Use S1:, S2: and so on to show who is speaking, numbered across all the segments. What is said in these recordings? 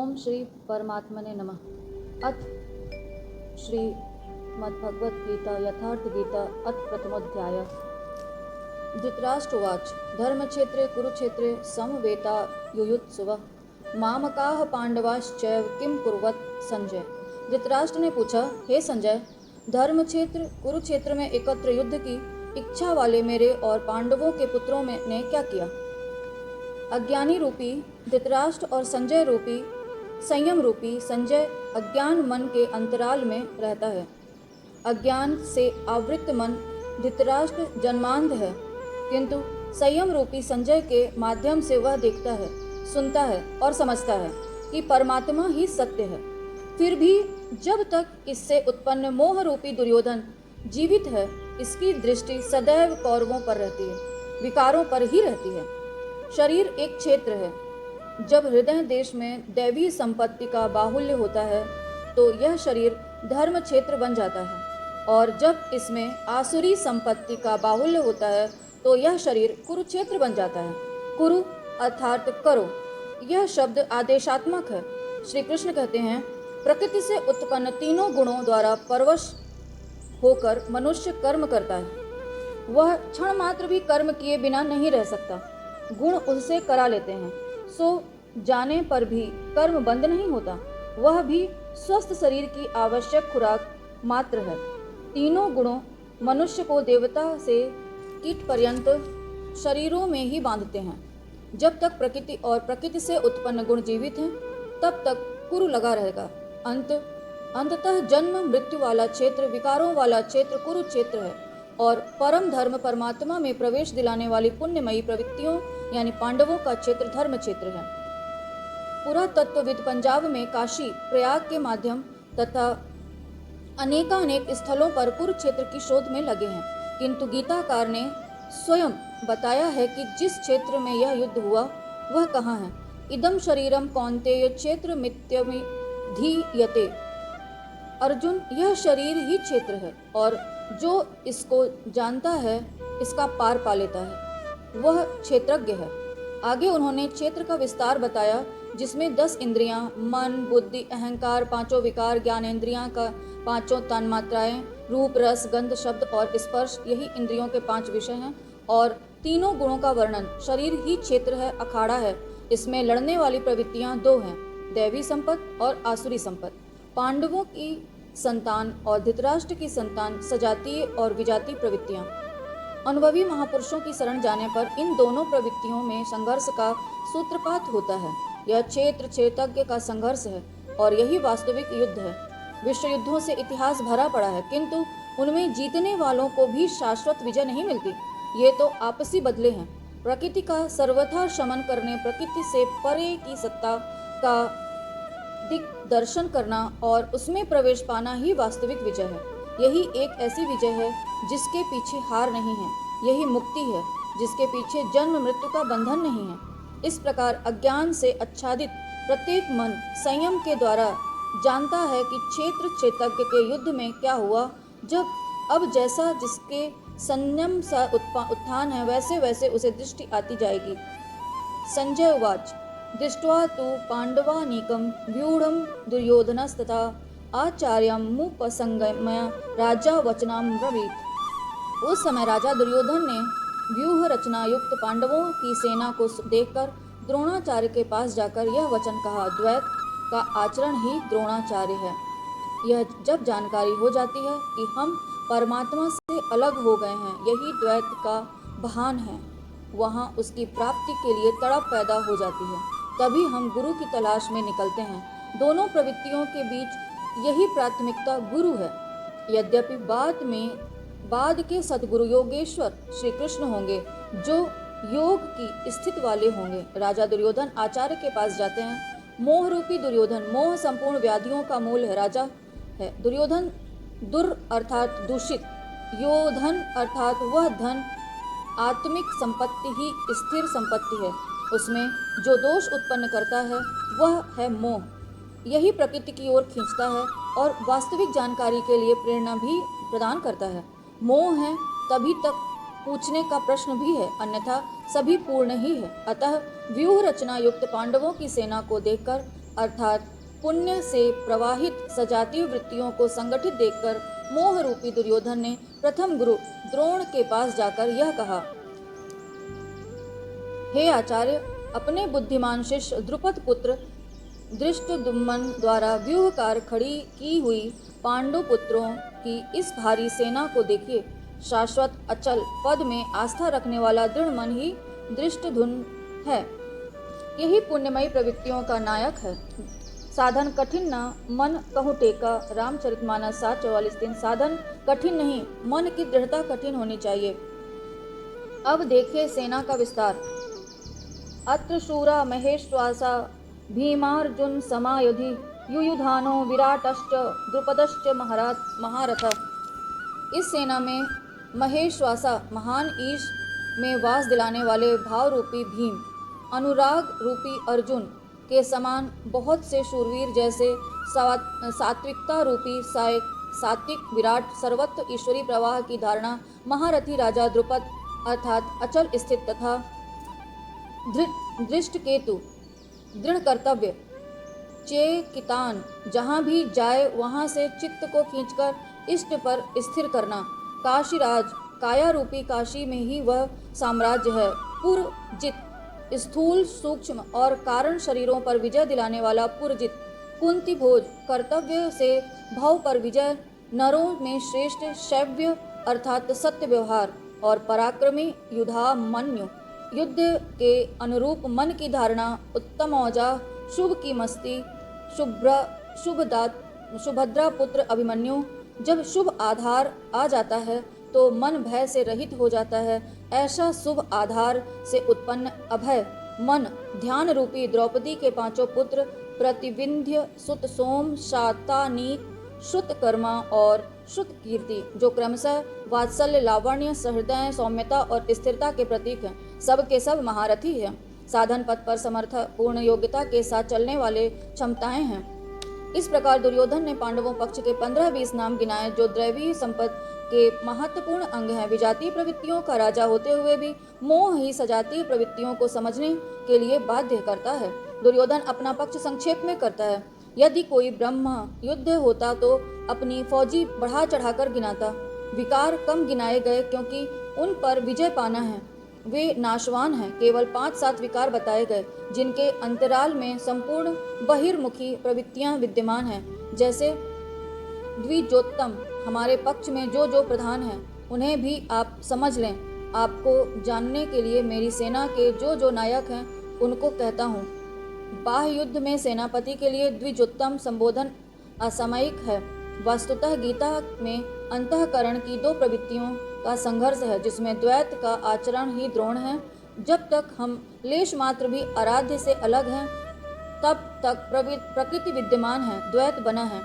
S1: ओम श्री परमात्मने नमः। अथ श्रीमद्भगवद्गीता यथार्थगीता अथ प्रथमोऽध्याय। धृतराष्ट्रवाच धर्मक्षेत्रे कुरुक्षेत्रे समवेतायुयुत्सुवः मामकाः पांडवाश्चैव किं कुर्वत् संजय। धृतराष्ट्र ने पूछा, हे संजय, धर्मक्षेत्र कुरुक्षेत्र में एकत्र युद्ध की इच्छा वाले मेरे और पांडवों के पुत्रों ने क्या किया। अज्ञानी रूपी धृतराष्ट्र और संजय रूपी संयम रूपी संजय अज्ञान मन के अंतराल में रहता है। अज्ञान से आवृत मन धृतराष्ट्र जन्मांध है, किंतु संयम रूपी संजय के माध्यम से वह देखता है, सुनता है और समझता है कि परमात्मा ही सत्य है। फिर भी जब तक इससे उत्पन्न मोह रूपी दुर्योधन जीवित है, इसकी दृष्टि सदैव कौरवों पर रहती है, विकारों पर ही रहती है। शरीर एक क्षेत्र है। जब हृदय देश में दैवी संपत्ति का बाहुल्य होता है तो यह शरीर धर्म क्षेत्र बन जाता है, और जब इसमें आसुरी संपत्ति का बाहुल्य होता है तो यह शरीर कुरुक्षेत्र बन जाता है। कुरु अर्थात करो, यह शब्द आदेशात्मक है। श्री कृष्ण कहते हैं, प्रकृति से उत्पन्न तीनों गुणों द्वारा परवश होकर मनुष्य कर्म करता है। वह क्षण मात्र भी कर्म किए बिना नहीं रह सकता। गुण उससे करा लेते हैं, सो जाने पर भी कर्म बंद नहीं होता। वह भी स्वस्थ शरीर की आवश्यक खुराक मात्र है। तीनों गुणों मनुष्य को देवता से कीट पर्यंत शरीरों में ही बांधते हैं। जब तक प्रकृति और प्रकृति से उत्पन्न गुण जीवित हैं, तब तक कुरु लगा रहेगा। अंततः जन्म मृत्यु वाला क्षेत्र, विकारों वाला क्षेत्र कुरुक्षेत्र है, और परम धर्म परमात्मा में प्रवेश दिलाने वाली पुण्यमयी प्रवृत्तियों यानी पांडवों का क्षेत्र धर्म क्षेत्र है। पुरातत्वविद पंजाब में काशी, प्रयाग के माध्यम तथा अनेकानेक स्थलों पर कुरुक्षेत्र की शोध में लगे हैं, किंतु गीताकार ने स्वयं बताया है कि जिस क्षेत्र में यह युद्ध हुआ वह कहाँ है। इदम शरीरम कौन्तेय क्षेत्र मित्यभिधीयते। अर्जुन, यह शरीर ही क्षेत्र है, और जो इसको जानता है, इसका पार पा लेता है, वह क्षेत्रज्ञ है। आगे उन्होंने क्षेत्र का विस्तार बताया, जिसमें 10 इंद्रियां, मन, बुद्धि, अहंकार, पांचों विकार, ज्ञानेंद्रियां का पांचों तन्मात्राएं, रूप, रस, गंध, शब्द और स्पर्श, यही इंद्रियों के 5 विषय हैं, और तीनों गुणों का वर्णन। शरीर ही क्षेत्र है, अखाड़ा है। इसमें लड़ने वाली प्रवृत्तियां 2 हैं, दैवी संपत्ति और आसुरी संपत्ति। पांडवों की संतान और धृतराष्ट्र की संतान सजातीय और विजातीय प्रवृत्तियां। अनुभवी महापुरुषों की शरण जाने पर इन दोनों प्रवृत्तियों में संघर्ष का सूत्रपात होता है। यह क्षेत्र क्षेत्रज्ञ का संघर्ष है, और यही वास्तविक युद्ध है। विश्व युद्धों से इतिहास भरा पड़ा है, किंतु उनमें जीतने वालों को भी शाश्वत विजय नहीं मिलती। ये तो आपसी बदले हैं। प्रकृति का सर्वथा शमन करने, प्रकृति से परे की सत्ता का दिग्दर्शन करना और उसमें प्रवेश पाना ही वास्तविक विजय है। यही एक ऐसी विजय है जिसके पीछे हार नहीं है। यही मुक्ति है जिसके पीछे जन्म मृत्यु का बंधन नहीं है। इस प्रकार अज्ञान से आच्छादित प्रत्येक मन संयम के द्वारा जानता है कि क्षेत्र क्षेत्रज्ञ के युद्ध में क्या हुआ। जब अब जैसा जिसके संयम सा उत्थान है, वैसे वैसे उसे दृष्टि आती जाएगी। संजय उवाच दृष्ट्वा तु पांडवानीकं व्यूढ़ं दुर्योधनस्तथा आचार्यमुपसंगम्य राजा वचनाब्रवीत्। उस समय राजा दुर्योधन ने व्यूह रचना युक्त पांडवों की सेना को देखकर द्रोणाचार्य के पास जाकर यह वचन कहा, द्वैत का आचरण ही द्रोणाचार्य है। यह जब जानकारी हो जाती है कि हम परमात्मा से अलग हो गए हैं, यही द्वैत का भान है, वहाँ उसकी प्राप्ति के लिए तड़प पैदा हो जाती है। तभी हम गुरु की तलाश में निकलते हैं। दोनों प्रवृत्तियों के बीच यही प्राथमिकता गुरु है। यद्यपि बाद के सद्गुरु योगेश्वर श्री कृष्ण होंगे, जो योग की स्थिति वाले होंगे। राजा दुर्योधन आचार्य के पास जाते हैं। मोह रूपी दुर्योधन, मोह संपूर्ण व्याधियों का मूल है, राजा है। दुर्योधन दुर अर्थात दूषित, योधन अर्थात वह धन, आत्मिक संपत्ति ही स्थिर संपत्ति है। उसमें जो दोष उत्पन्न करता है वह है मोह। यही प्रकृति की ओर खींचता है और वास्तविक जानकारी के लिए प्रेरणा भी प्रदान करता है। मोह है तभी तक पूछने का प्रश्न भी है, अन्यथा सभी पूर्ण ही है। अतः व्यूह रचना युक्त पांडवों की सेना को देखकर अर्थात पुण्य से प्रवाहित सजातीय वृत्तियों को संगठित देखकर मोह रूपी दुर्योधन ने प्रथम गुरु द्रोण के पास जाकर यह कहा, हे आचार्य, अपने बुद्धिमान शिष्य द्रुपद पुत्र धृष्टद्युम्न द्वारा व्यूहकार खड़ी की हुई पांडु पुत्रों की इस भारी सेना को देखिए। शाश्वत अचल पद में आस्था रखने वाला दृढ़ मन ही धृष्टद्युम्न है। यही पुण्यमयी प्रवृत्तियों का नायक है। साधन कठिन न मन कहूँ टेका, रामचरितमानस 7:44-3। साधन कठिन नहीं, मन की दृढ़ता कठिन होनी चाहिए। अब देखिए सेना का विस्तार। अत्र शूरा महेश्वासा भीमार्जुन समायुधि युयुधानो विराटश्च द्रुपदश्च महारथ। इस सेना में महेश्वासा महान ईश में वास दिलाने वाले भाव रूपी भीम, अनुराग रूपी अर्जुन के समान बहुत से शूरवीर, जैसे सात्विकता रूपी सात्विक विराट, सर्वत्र ईश्वरी प्रवाह की धारणा महारथी राजा द्रुपद अर्थात अचल स्थित तथा दृष्टकेतु दृढ़ कर्तव्य चेकितान, जहाँ भी जाए वहाँ से चित्त को खींचकर इष्ट पर स्थिर करना। काशीराज, काया रूपी काशी में ही वह साम्राज्य है। पुरजित, स्थूल सूक्ष्म और कारण शरीरों पर विजय दिलाने वाला पुरजित। कुंती भोज, कर्तव्य से भव पर विजय, नरों में श्रेष्ठ शैव्य अर्थात सत्य व्यवहार और पराक्रमी युधामन्यु, युद्ध के अनुरूप मन की धारणा, उत्तम औजा, शुभ की मस्ती, सुभद्रा पुत्र अभिमन्यु। जब शुभ आधार आ जाता है तो मन भय से रहित हो जाता है। ऐसा शुभ आधार से उत्पन्न अभय मन ध्यान रूपी द्रौपदी के पांचों पुत्र प्रतिविंध्य, सुत सोम, शातानीक, श्रुतकर्मा और श्रुतकीर्ति, जो क्रमशः वात्सल्य, लावण्य, सहृदय, सौम्यता और स्थिरता के प्रतीक हैं, सब के सब महारथी हैं। साधन पथ पर समर्थ, पूर्ण योग्यता के साथ चलने वाले क्षमताएं हैं। इस प्रकार दुर्योधन ने पांडवों पक्ष के 15-20 नाम गिनाए, जो दैवीय संपत्ति के महत्वपूर्ण अंग हैं। विजातीय प्रवृत्तियों का राजा होते हुए भी मोह ही सजातीय प्रवृत्तियों को समझने के लिए बाध्य करता है। दुर्योधन अपना पक्ष संक्षेप में करता है। यदि कोई ब्रह्म युद्ध होता तो अपनी फौजी बढ़ा चढ़ाकर गिनाता। विकार कम गिनाए गए क्योंकि उन पर विजय पाना है। वे नाशवान हैं। केवल 5-7 विकार बताए गए, जिनके अंतराल में संपूर्ण बहिर्मुखी प्रवृत्तियां विद्यमान हैं। जैसे द्विजोत्तम, हमारे पक्ष में जो जो प्रधान हैं उन्हें भी आप समझ लें। आपको जानने के लिए मेरी सेना के जो जो नायक हैं उनको कहता हूँ। बाह्य युद्ध में सेनापति के लिए द्विजोत्तम संबोधन असामयिक है। वस्तुतः गीता में अंतःकरण की 2 प्रवृत्तियों का संघर्ष है, जिसमें द्वैत का आचरण ही द्रोण है। जब तक हम लेश मात्र भी आराध्य से अलग हैं, तब तक प्रकृति विद्यमान है, द्वैत बना है।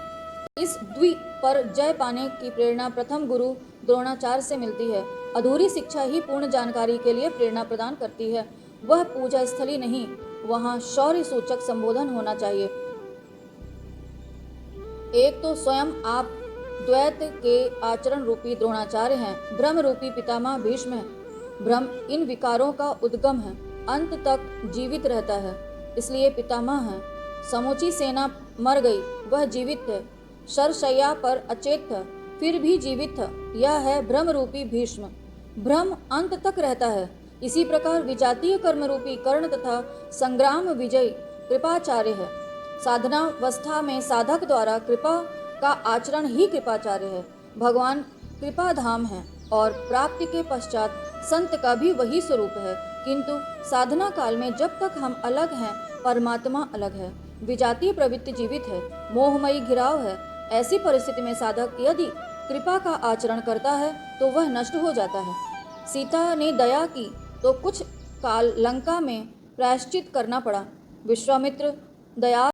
S1: इस द्वि पर जय पाने की प्रेरणा प्रथम गुरु द्रोणाचार्य से मिलती है। अधूरी शिक्षा ही पूर्ण जानकारी के लिए प्रेरणा प्रदान करती है। वह पूजा स्थली नहीं, वहाँ शौर्य सूचक संबोधन होना चाहिए। एक तो स्वयं आप द्वैत के आचरण रूपी द्रोणाचार्य हैं। ब्रह्म रूपी पितामह भीष्म है। ब्रह्म इन विकारों का उद्गम है, अंत तक जीवित रहता है, इसलिए पितामह है। समूची सेना मर गई, वह जीवित है। शरशैया पर अचेत था, फिर भी जीवित था। यह है ब्रह्म रूपी भीष्म। ब्रह्म अंत तक रहता है। इसी प्रकार विजातीय कर्म रूपी कर्ण तथा संग्राम विजय कृपाचार्य है। साधनावस्था में साधक द्वारा कृपा का आचरण ही कृपाचार्य है। भगवान कृपाधाम है और प्राप्ति के पश्चात संत का भी वही स्वरूप है। किंतु साधना काल में जब तक हम अलग हैं, परमात्मा अलग है। विजातीय प्रवृत्ति जीवित है, मोहमयी घिराव है। ऐसी परिस्थिति में साधक यदि कृपा का आचरण करता है तो वह नष्ट हो जाता है। सीता ने दया की तो कुछ काल लंका में प्रायश्चित करना पड़ा। विश्वामित्र दया